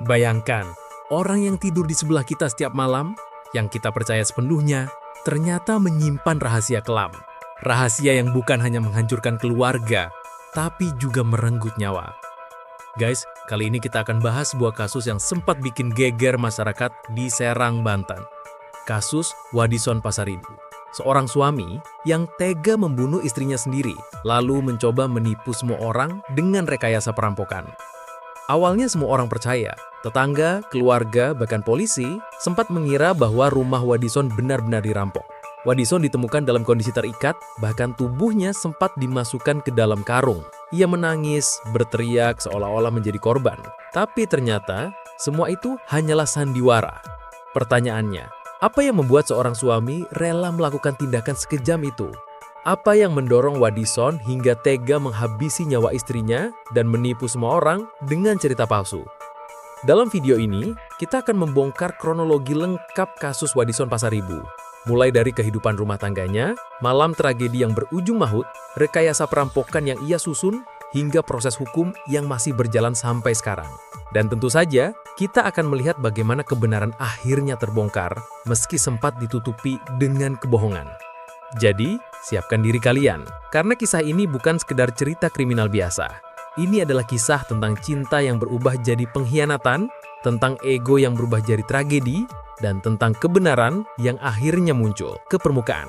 Bayangkan, orang yang tidur di sebelah kita setiap malam, yang kita percaya sepenuhnya, ternyata menyimpan rahasia kelam. Rahasia yang bukan hanya menghancurkan keluarga, tapi juga merenggut nyawa. Guys, kali ini kita akan bahas sebuah kasus yang sempat bikin geger masyarakat di Serang, Banten. Kasus Wadison Pasaribu. Seorang suami yang tega membunuh istrinya sendiri, lalu mencoba menipu semua orang dengan rekayasa perampokan. Awalnya semua orang percaya, tetangga, keluarga, bahkan polisi sempat mengira bahwa rumah Wadison benar-benar dirampok. Wadison ditemukan dalam kondisi terikat, bahkan tubuhnya sempat dimasukkan ke dalam karung. Ia menangis, berteriak seolah-olah menjadi korban. Tapi ternyata, semua itu hanyalah sandiwara. Pertanyaannya, apa yang membuat seorang suami rela melakukan tindakan sekejam itu? Apa yang mendorong Wadison hingga tega menghabisi nyawa istrinya dan menipu semua orang dengan cerita palsu? Dalam video ini, kita akan membongkar kronologi lengkap kasus Wadison Pasaribu. Mulai dari kehidupan rumah tangganya, malam tragedi yang berujung maut, rekayasa perampokan yang ia susun, hingga proses hukum yang masih berjalan sampai sekarang. Dan tentu saja, kita akan melihat bagaimana kebenaran akhirnya terbongkar, meski sempat ditutupi dengan kebohongan. Jadi, siapkan diri kalian, karena kisah ini bukan sekedar cerita kriminal biasa. Ini adalah kisah tentang cinta yang berubah jadi pengkhianatan, tentang ego yang berubah jadi tragedi, dan tentang kebenaran yang akhirnya muncul ke permukaan.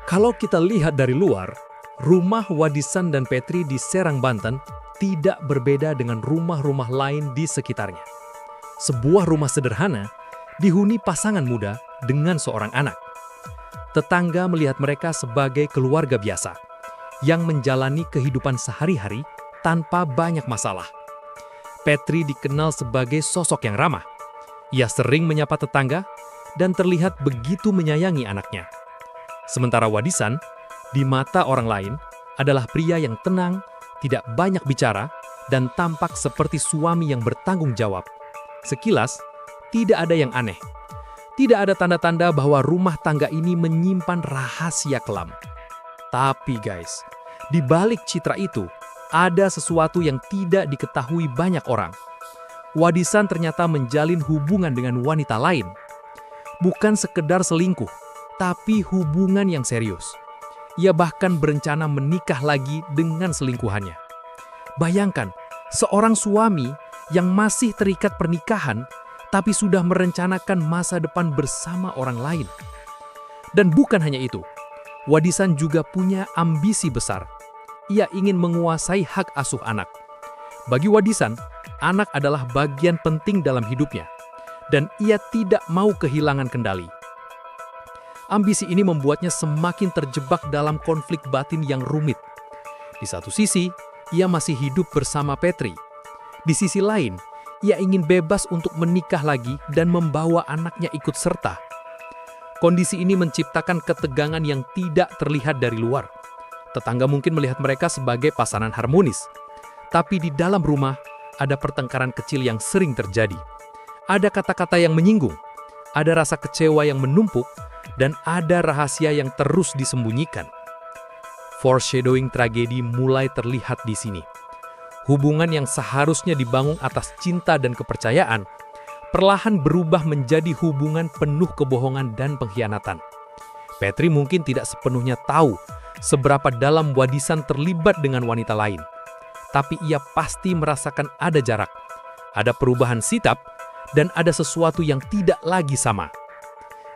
Kalau kita lihat dari luar, rumah Wadison dan Petri di Serang, Banten tidak berbeda dengan rumah-rumah lain di sekitarnya. Sebuah rumah sederhana dihuni pasangan muda dengan seorang anak. Tetangga melihat mereka sebagai keluarga biasa yang menjalani kehidupan sehari-hari tanpa banyak masalah. Petri dikenal sebagai sosok yang ramah. Ia sering menyapa tetangga dan terlihat begitu menyayangi anaknya. Sementara Wadison, di mata orang lain, adalah pria yang tenang, tidak banyak bicara, dan tampak seperti suami yang bertanggung jawab. Sekilas, tidak ada yang aneh. Tidak ada tanda-tanda bahwa rumah tangga ini menyimpan rahasia kelam. Tapi guys, di balik citra itu, ada sesuatu yang tidak diketahui banyak orang. Wadison ternyata menjalin hubungan dengan wanita lain. Bukan sekedar selingkuh, tapi hubungan yang serius. Ia bahkan berencana menikah lagi dengan selingkuhannya. Bayangkan, seorang suami yang masih terikat pernikahan, tapi sudah merencanakan masa depan bersama orang lain. Dan bukan hanya itu, Wadison juga punya ambisi besar. Ia ingin menguasai hak asuh anak. Bagi Wadison, anak adalah bagian penting dalam hidupnya, dan ia tidak mau kehilangan kendali. Ambisi ini membuatnya semakin terjebak dalam konflik batin yang rumit. Di satu sisi, ia masih hidup bersama Petri. Di sisi lain, ia ingin bebas untuk menikah lagi dan membawa anaknya ikut serta. Kondisi ini menciptakan ketegangan yang tidak terlihat dari luar. Tetangga mungkin melihat mereka sebagai pasangan harmonis. Tapi di dalam rumah, ada pertengkaran kecil yang sering terjadi. Ada kata-kata yang menyinggung, ada rasa kecewa yang menumpuk, dan ada rahasia yang terus disembunyikan. Foreshadowing tragedi mulai terlihat di sini. Hubungan yang seharusnya dibangun atas cinta dan kepercayaan, perlahan berubah menjadi hubungan penuh kebohongan dan pengkhianatan. Petri mungkin tidak sepenuhnya tahu seberapa dalam Wadison terlibat dengan wanita lain. Tapi ia pasti merasakan ada jarak, ada perubahan sikap, dan ada sesuatu yang tidak lagi sama.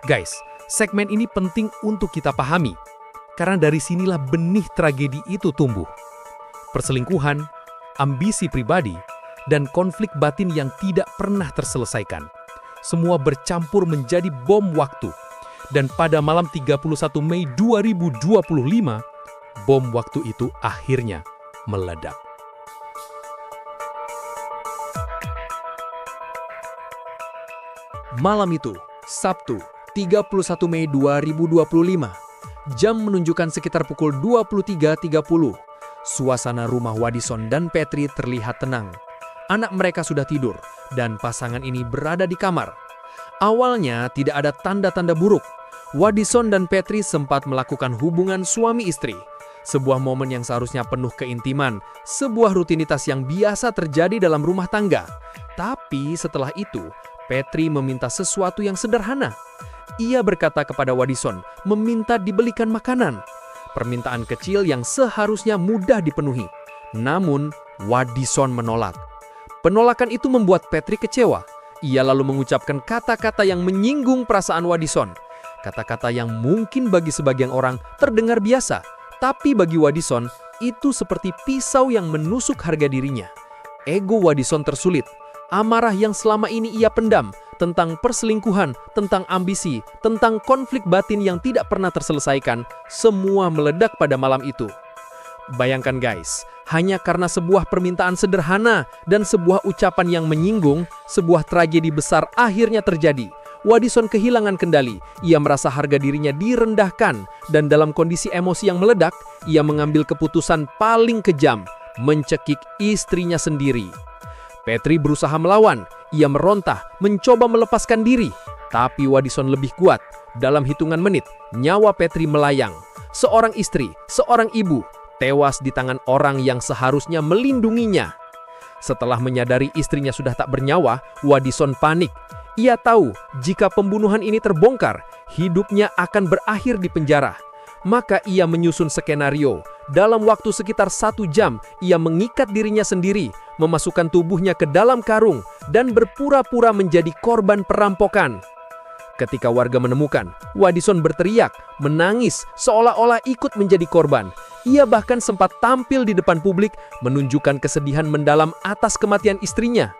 Guys, segmen ini penting untuk kita pahami, karena dari sinilah benih tragedi itu tumbuh. Perselingkuhan, ambisi pribadi, dan konflik batin yang tidak pernah terselesaikan. Semua bercampur menjadi bom waktu. Dan pada malam 31 Mei 2025, bom waktu itu akhirnya meledak. Malam itu, Sabtu, 31 Mei 2025, jam menunjukkan sekitar pukul 23.30. Suasana rumah Wadison dan Petri terlihat tenang. Anak mereka sudah tidur, dan pasangan ini berada di kamar. Awalnya tidak ada tanda-tanda buruk. Wadison dan Petri sempat melakukan hubungan suami istri. Sebuah momen yang seharusnya penuh keintiman, sebuah rutinitas yang biasa terjadi dalam rumah tangga. Tapi setelah itu, Petri meminta sesuatu yang sederhana. Ia berkata kepada Wadison meminta dibelikan makanan. Permintaan kecil yang seharusnya mudah dipenuhi. Namun, Wadison menolak. Penolakan itu membuat Petri kecewa. Ia lalu mengucapkan kata-kata yang menyinggung perasaan Wadison. Kata-kata yang mungkin bagi sebagian orang terdengar biasa, tapi bagi Wadison itu seperti pisau yang menusuk harga dirinya. Ego Wadison tersulit. Amarah yang selama ini ia pendam tentang perselingkuhan, tentang ambisi, tentang konflik batin yang tidak pernah terselesaikan, semua meledak pada malam itu. Bayangkan guys, hanya karena sebuah permintaan sederhana dan sebuah ucapan yang menyinggung, sebuah tragedi besar akhirnya terjadi. Wadison kehilangan kendali, ia merasa harga dirinya direndahkan, dan dalam kondisi emosi yang meledak, ia mengambil keputusan paling kejam, mencekik istrinya sendiri. Petri berusaha melawan, ia merontah, mencoba melepaskan diri. Tapi Wadison lebih kuat. Dalam hitungan menit, nyawa Petri melayang. Seorang istri, seorang ibu, tewas di tangan orang yang seharusnya melindunginya. Setelah menyadari istrinya sudah tak bernyawa, Wadison panik. Ia tahu jika pembunuhan ini terbongkar, hidupnya akan berakhir di penjara. Maka ia menyusun skenario. Dalam waktu sekitar 1 jam, ia mengikat dirinya sendiri, memasukkan tubuhnya ke dalam karung, dan berpura-pura menjadi korban perampokan. Ketika warga menemukan, Wadison berteriak, menangis, seolah-olah ikut menjadi korban. Ia bahkan sempat tampil di depan publik, menunjukkan kesedihan mendalam atas kematian istrinya.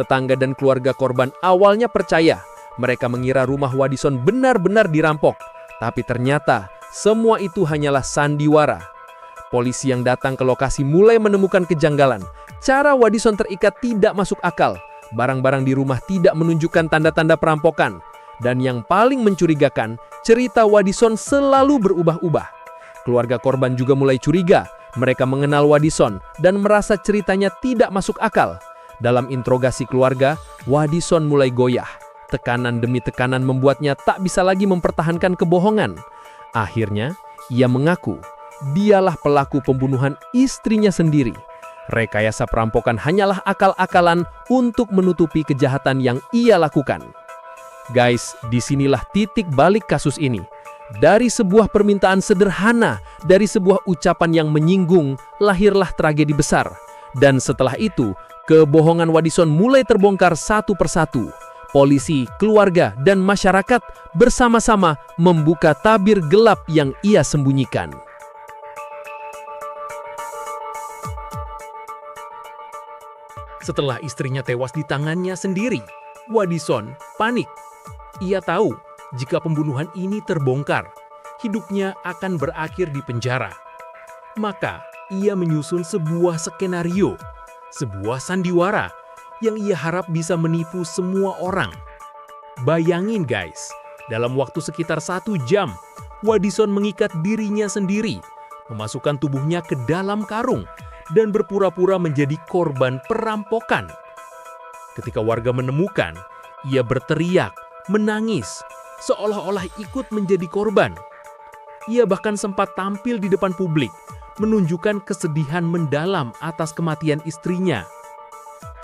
Tetangga dan keluarga korban awalnya percaya. Mereka mengira rumah Wadison benar-benar dirampok. Tapi ternyata, semua itu hanyalah sandiwara. Polisi yang datang ke lokasi mulai menemukan kejanggalan. Cara Wadison terikat tidak masuk akal. Barang-barang di rumah tidak menunjukkan tanda-tanda perampokan. Dan yang paling mencurigakan, cerita Wadison selalu berubah-ubah. Keluarga korban juga mulai curiga. Mereka mengenal Wadison dan merasa ceritanya tidak masuk akal. Dalam interogasi keluarga, Wadison mulai goyah. Tekanan demi tekanan membuatnya tak bisa lagi mempertahankan kebohongan. Akhirnya, ia mengaku dialah pelaku pembunuhan istrinya sendiri. Rekayasa perampokan hanyalah akal-akalan untuk menutupi kejahatan yang ia lakukan. Guys, disinilah titik balik kasus ini. Dari sebuah permintaan sederhana, dari sebuah ucapan yang menyinggung, lahirlah tragedi besar. Dan setelah itu, kebohongan Wadison mulai terbongkar satu persatu. Polisi, keluarga, dan masyarakat bersama-sama membuka tabir gelap yang ia sembunyikan. Setelah istrinya tewas di tangannya sendiri, Wadison panik. Ia tahu jika pembunuhan ini terbongkar, hidupnya akan berakhir di penjara. Maka, ia menyusun sebuah skenario, sebuah sandiwara yang ia harap bisa menipu semua orang. Bayangin guys, dalam waktu sekitar 1 jam, Wadison mengikat dirinya sendiri, memasukkan tubuhnya ke dalam karung, dan berpura-pura menjadi korban perampokan. Ketika warga menemukan, ia berteriak, menangis, seolah-olah ikut menjadi korban. Ia bahkan sempat tampil di depan publik, menunjukkan kesedihan mendalam atas kematian istrinya.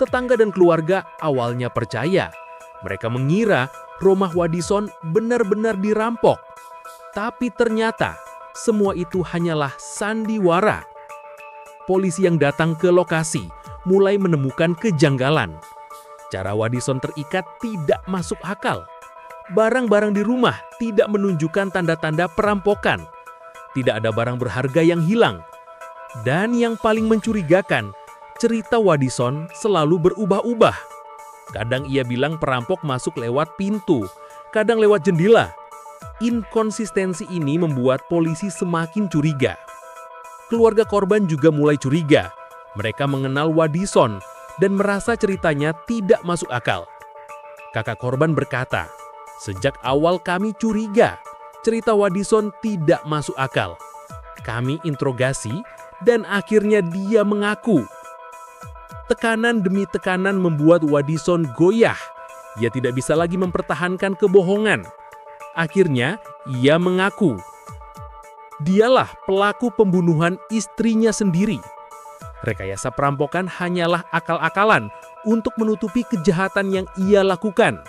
Tetangga dan keluarga awalnya percaya. Mereka mengira rumah Wadison benar-benar dirampok. Tapi ternyata semua itu hanyalah sandiwara. Polisi yang datang ke lokasi mulai menemukan kejanggalan. Cara Wadison terikat tidak masuk akal. Barang-barang di rumah tidak menunjukkan tanda-tanda perampokan. Tidak ada barang berharga yang hilang. Dan yang paling mencurigakan, cerita Wadison selalu berubah-ubah. Kadang ia bilang perampok masuk lewat pintu, kadang lewat jendela. Inkonsistensi ini membuat polisi semakin curiga. Keluarga korban juga mulai curiga. Mereka mengenal Wadison dan merasa ceritanya tidak masuk akal. Kakak korban berkata, "Sejak awal kami curiga, cerita Wadison tidak masuk akal. Kami interogasi dan akhirnya dia mengaku." Tekanan demi tekanan membuat Wadison goyah. Ia tidak bisa lagi mempertahankan kebohongan. Akhirnya, ia mengaku. Dialah pelaku pembunuhan istrinya sendiri. Rekayasa perampokan hanyalah akal-akalan untuk menutupi kejahatan yang ia lakukan.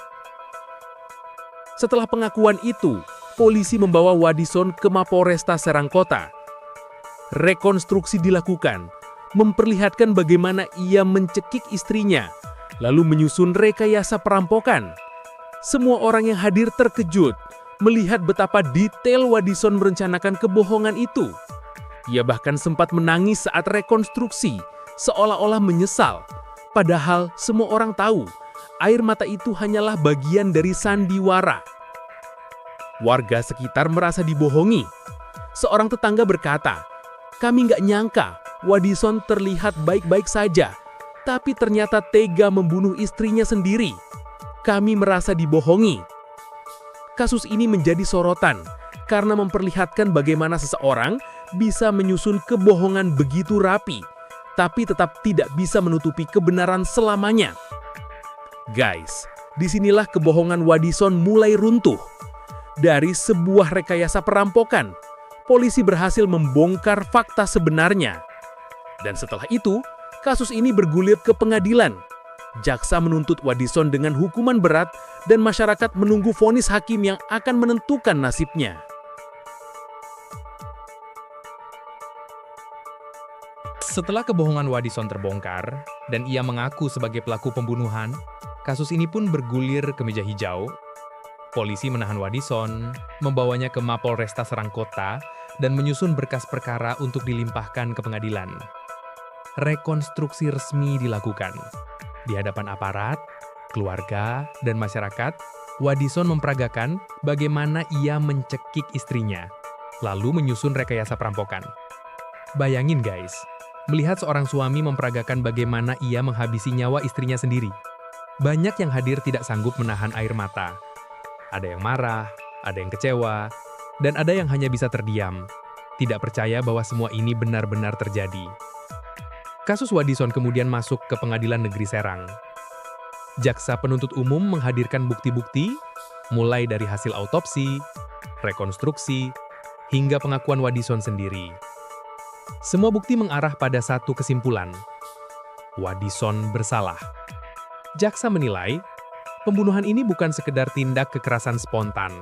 Setelah pengakuan itu, polisi membawa Wadison ke Mapolresta Serang Kota. Rekonstruksi dilakukan, memperlihatkan bagaimana ia mencekik istrinya, lalu menyusun rekayasa perampokan. Semua orang yang hadir terkejut melihat betapa detail Wadison merencanakan kebohongan itu. Ia bahkan sempat menangis saat rekonstruksi, seolah-olah menyesal. Padahal semua orang tahu, air mata itu hanyalah bagian dari sandiwara. Warga sekitar merasa dibohongi. Seorang tetangga berkata, "Kami nggak nyangka Wadison terlihat baik-baik saja, tapi ternyata tega membunuh istrinya sendiri. Kami merasa dibohongi." Kasus ini menjadi sorotan karena memperlihatkan bagaimana seseorang bisa menyusun kebohongan begitu rapi, tapi tetap tidak bisa menutupi kebenaran selamanya. Guys, disinilah kebohongan Wadison mulai runtuh. Dari sebuah rekayasa perampokan, polisi berhasil membongkar fakta sebenarnya. Dan setelah itu, kasus ini bergulir ke pengadilan. Jaksa menuntut Wadison dengan hukuman berat dan masyarakat menunggu vonis hakim yang akan menentukan nasibnya. Setelah kebohongan Wadison terbongkar dan ia mengaku sebagai pelaku pembunuhan, kasus ini pun bergulir ke meja hijau. Polisi menahan Wadison, membawanya ke Mapolresta Serang Kota, dan menyusun berkas perkara untuk dilimpahkan ke pengadilan. Rekonstruksi resmi dilakukan. Di hadapan aparat, keluarga, dan masyarakat, Wadison memperagakan bagaimana ia mencekik istrinya, lalu menyusun rekayasa perampokan. Bayangin guys, melihat seorang suami memperagakan bagaimana ia menghabisi nyawa istrinya sendiri. Banyak yang hadir tidak sanggup menahan air mata. Ada yang marah, ada yang kecewa, dan ada yang hanya bisa terdiam, tidak percaya bahwa semua ini benar-benar terjadi. Kasus Wadison kemudian masuk ke Pengadilan Negeri Serang. Jaksa penuntut umum menghadirkan bukti-bukti, mulai dari hasil autopsi, rekonstruksi, hingga pengakuan Wadison sendiri. Semua bukti mengarah pada satu kesimpulan: Wadison bersalah. Jaksa menilai, pembunuhan ini bukan sekedar tindak kekerasan spontan.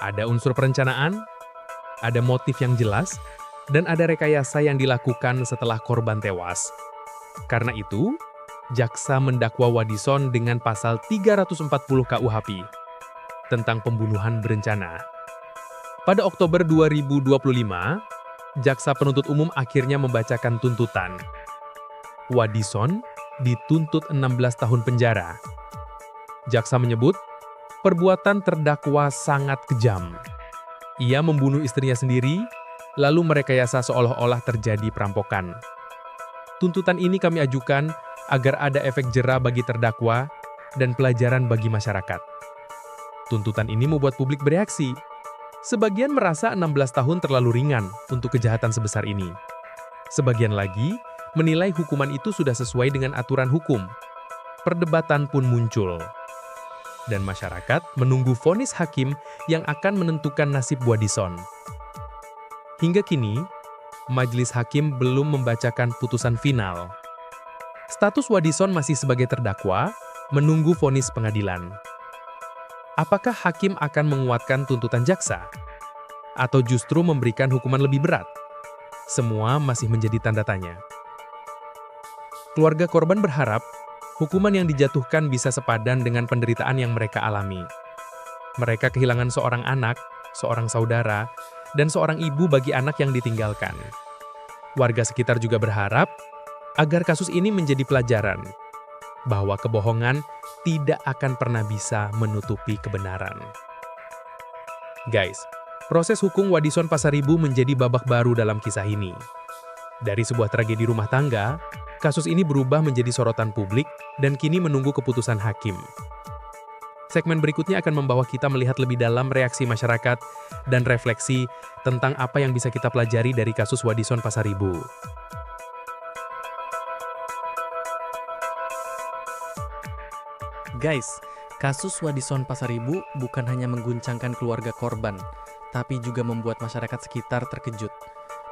Ada unsur perencanaan, ada motif yang jelas, dan ada rekayasa yang dilakukan setelah korban tewas. Karena itu, jaksa mendakwa Wadison dengan pasal 340 KUHP tentang pembunuhan berencana. Pada Oktober 2025, jaksa penuntut umum akhirnya membacakan tuntutan. Wadison dituntut 16 tahun penjara. Jaksa menyebut, perbuatan terdakwa sangat kejam. Ia membunuh istrinya sendiri, lalu merekayasa seolah-olah terjadi perampokan. Tuntutan ini kami ajukan agar ada efek jera bagi terdakwa dan pelajaran bagi masyarakat. Tuntutan ini membuat publik bereaksi. Sebagian merasa 16 tahun terlalu ringan untuk kejahatan sebesar ini. Sebagian lagi menilai hukuman itu sudah sesuai dengan aturan hukum. Perdebatan pun muncul. Dan masyarakat menunggu vonis hakim yang akan menentukan nasib Wadison. Hingga kini, majelis hakim belum membacakan putusan final. Status Wadison masih sebagai terdakwa, menunggu vonis pengadilan. Apakah hakim akan menguatkan tuntutan jaksa? Atau justru memberikan hukuman lebih berat? Semua masih menjadi tanda tanya. Keluarga korban berharap hukuman yang dijatuhkan bisa sepadan dengan penderitaan yang mereka alami. Mereka kehilangan seorang anak, seorang saudara, dan seorang ibu bagi anak yang ditinggalkan. Warga sekitar juga berharap agar kasus ini menjadi pelajaran, bahwa kebohongan tidak akan pernah bisa menutupi kebenaran. Guys, proses hukum Wadison Pasaribu menjadi babak baru dalam kisah ini. Dari sebuah tragedi rumah tangga, kasus ini berubah menjadi sorotan publik dan kini menunggu keputusan hakim. Segmen berikutnya akan membawa kita melihat lebih dalam reaksi masyarakat dan refleksi tentang apa yang bisa kita pelajari dari kasus Wadison Pasaribu. Guys, kasus Wadison Pasaribu bukan hanya mengguncangkan keluarga korban, tapi juga membuat masyarakat sekitar terkejut.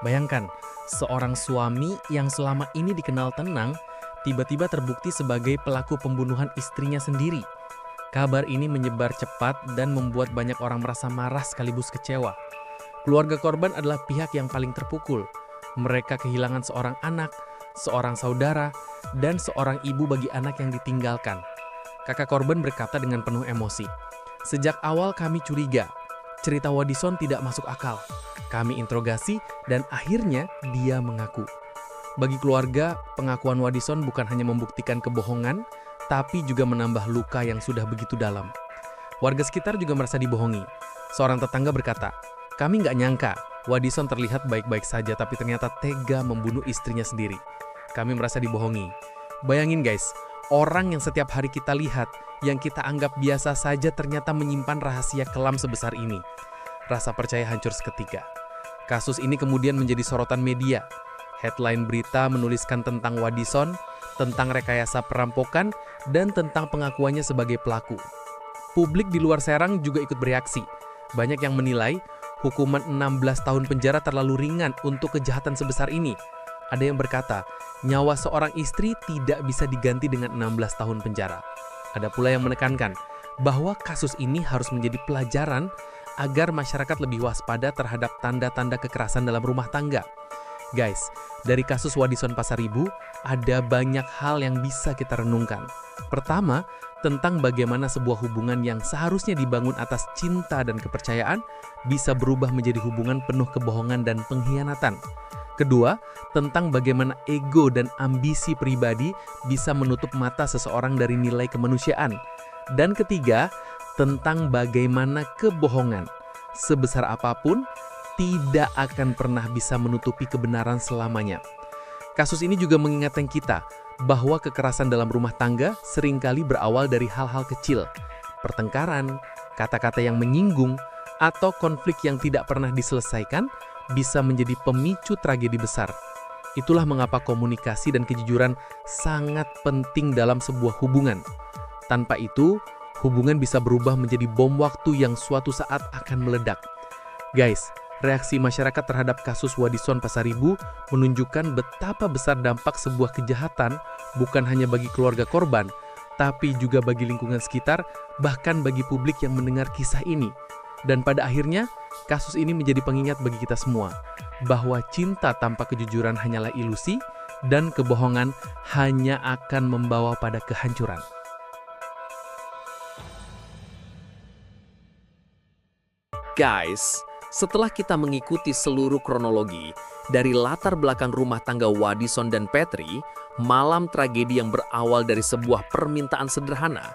Bayangkan, seorang suami yang selama ini dikenal tenang, tiba-tiba terbukti sebagai pelaku pembunuhan istrinya sendiri. Kabar ini menyebar cepat dan membuat banyak orang merasa marah sekaligus kecewa. Keluarga korban adalah pihak yang paling terpukul. Mereka kehilangan seorang anak, seorang saudara, dan seorang ibu bagi anak yang ditinggalkan. Kakak korban berkata dengan penuh emosi, "Sejak awal kami curiga, cerita Wadison tidak masuk akal. Kami interogasi dan akhirnya dia mengaku." Bagi keluarga, pengakuan Wadison bukan hanya membuktikan kebohongan, tapi juga menambah luka yang sudah begitu dalam. Warga sekitar juga merasa dibohongi. Seorang tetangga berkata, "Kami nggak nyangka, Wadison terlihat baik-baik saja tapi ternyata tega membunuh istrinya sendiri. Kami merasa dibohongi." Bayangin guys, orang yang setiap hari kita lihat, yang kita anggap biasa saja ternyata menyimpan rahasia kelam sebesar ini. Rasa percaya hancur seketika. Kasus ini kemudian menjadi sorotan media. Headline berita menuliskan tentang Wadison, tentang rekayasa perampokan, dan tentang pengakuannya sebagai pelaku. Publik di luar Serang juga ikut bereaksi. Banyak yang menilai hukuman 16 tahun penjara terlalu ringan untuk kejahatan sebesar ini. Ada yang berkata, nyawa seorang istri tidak bisa diganti dengan 16 tahun penjara. Ada pula yang menekankan bahwa kasus ini harus menjadi pelajaran agar masyarakat lebih waspada terhadap tanda-tanda kekerasan dalam rumah tangga. Guys, dari kasus Wadison Pasaribu, ada banyak hal yang bisa kita renungkan. Pertama, tentang bagaimana sebuah hubungan yang seharusnya dibangun atas cinta dan kepercayaan bisa berubah menjadi hubungan penuh kebohongan dan pengkhianatan. Kedua, tentang bagaimana ego dan ambisi pribadi bisa menutup mata seseorang dari nilai kemanusiaan. Dan ketiga, tentang bagaimana kebohongan, sebesar apapun, tidak akan pernah bisa menutupi kebenaran selamanya. Kasus ini juga mengingatkan kita bahwa kekerasan dalam rumah tangga seringkali berawal dari hal-hal kecil, pertengkaran, kata-kata yang menyinggung, atau konflik yang tidak pernah diselesaikan bisa menjadi pemicu tragedi besar. Itulah mengapa komunikasi dan kejujuran sangat penting dalam sebuah hubungan. Tanpa itu, hubungan bisa berubah menjadi bom waktu yang suatu saat akan meledak. Guys, reaksi masyarakat terhadap kasus Wadison Pasaribu menunjukkan betapa besar dampak sebuah kejahatan bukan hanya bagi keluarga korban, tapi juga bagi lingkungan sekitar, bahkan bagi publik yang mendengar kisah ini. Dan pada akhirnya, kasus ini menjadi pengingat bagi kita semua, bahwa cinta tanpa kejujuran hanyalah ilusi, dan kebohongan hanya akan membawa pada kehancuran. Guys, setelah kita mengikuti seluruh kronologi dari latar belakang rumah tangga Wadison dan Petri, malam tragedi yang berawal dari sebuah permintaan sederhana,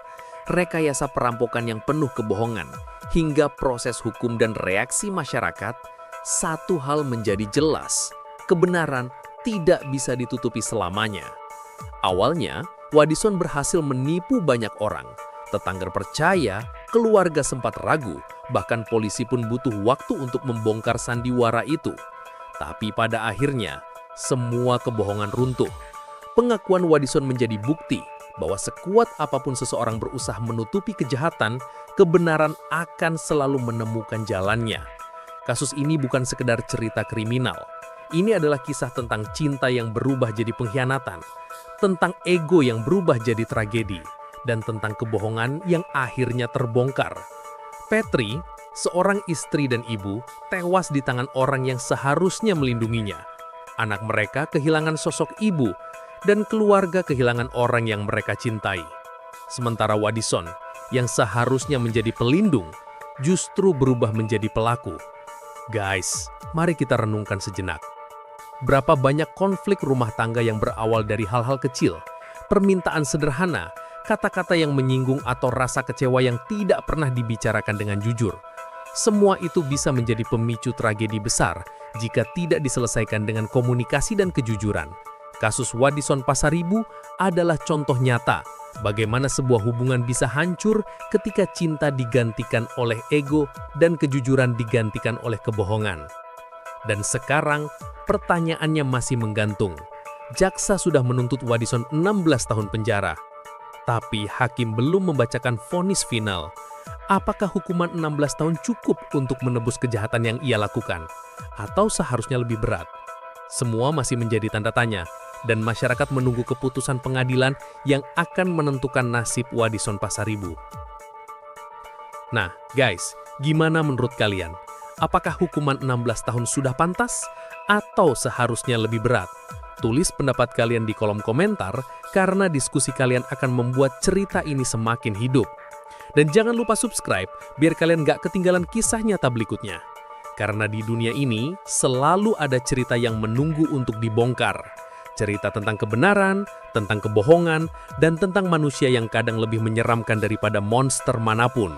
rekayasa perampokan yang penuh kebohongan, hingga proses hukum dan reaksi masyarakat, satu hal menjadi jelas, kebenaran tidak bisa ditutupi selamanya. Awalnya, Wadison berhasil menipu banyak orang. Tetangga percaya, keluarga sempat ragu, bahkan polisi pun butuh waktu untuk membongkar sandiwara itu. Tapi pada akhirnya, semua kebohongan runtuh. Pengakuan Wadison menjadi bukti bahwa sekuat apapun seseorang berusaha menutupi kejahatan, kebenaran akan selalu menemukan jalannya. Kasus ini bukan sekedar cerita kriminal. Ini adalah kisah tentang cinta yang berubah jadi pengkhianatan, tentang ego yang berubah jadi tragedi, dan tentang kebohongan yang akhirnya terbongkar. Petri, seorang istri dan ibu, tewas di tangan orang yang seharusnya melindunginya. Anak mereka kehilangan sosok ibu, dan keluarga kehilangan orang yang mereka cintai. Sementara Wadison, yang seharusnya menjadi pelindung, justru berubah menjadi pelaku. Guys, mari kita renungkan sejenak. Berapa banyak konflik rumah tangga yang berawal dari hal-hal kecil, permintaan sederhana, kata-kata yang menyinggung atau rasa kecewa yang tidak pernah dibicarakan dengan jujur. Semua itu bisa menjadi pemicu tragedi besar jika tidak diselesaikan dengan komunikasi dan kejujuran. Kasus Wadison Pasaribu adalah contoh nyata bagaimana sebuah hubungan bisa hancur ketika cinta digantikan oleh ego dan kejujuran digantikan oleh kebohongan. Dan sekarang pertanyaannya masih menggantung. Jaksa sudah menuntut Wadison 16 tahun penjara. Tapi hakim belum membacakan vonis final. Apakah hukuman 16 tahun cukup untuk menebus kejahatan yang ia lakukan? Atau seharusnya lebih berat? Semua masih menjadi tanda tanya, dan masyarakat menunggu keputusan pengadilan yang akan menentukan nasib Wadison Pasaribu. Nah, guys, gimana menurut kalian? Apakah hukuman 16 tahun sudah pantas? Atau seharusnya lebih berat? Tulis pendapat kalian di kolom komentar, karena diskusi kalian akan membuat cerita ini semakin hidup. Dan jangan lupa subscribe, biar kalian gak ketinggalan kisah nyata berikutnya. Karena di dunia ini, selalu ada cerita yang menunggu untuk dibongkar. Cerita tentang kebenaran, tentang kebohongan, dan tentang manusia yang kadang lebih menyeramkan daripada monster manapun.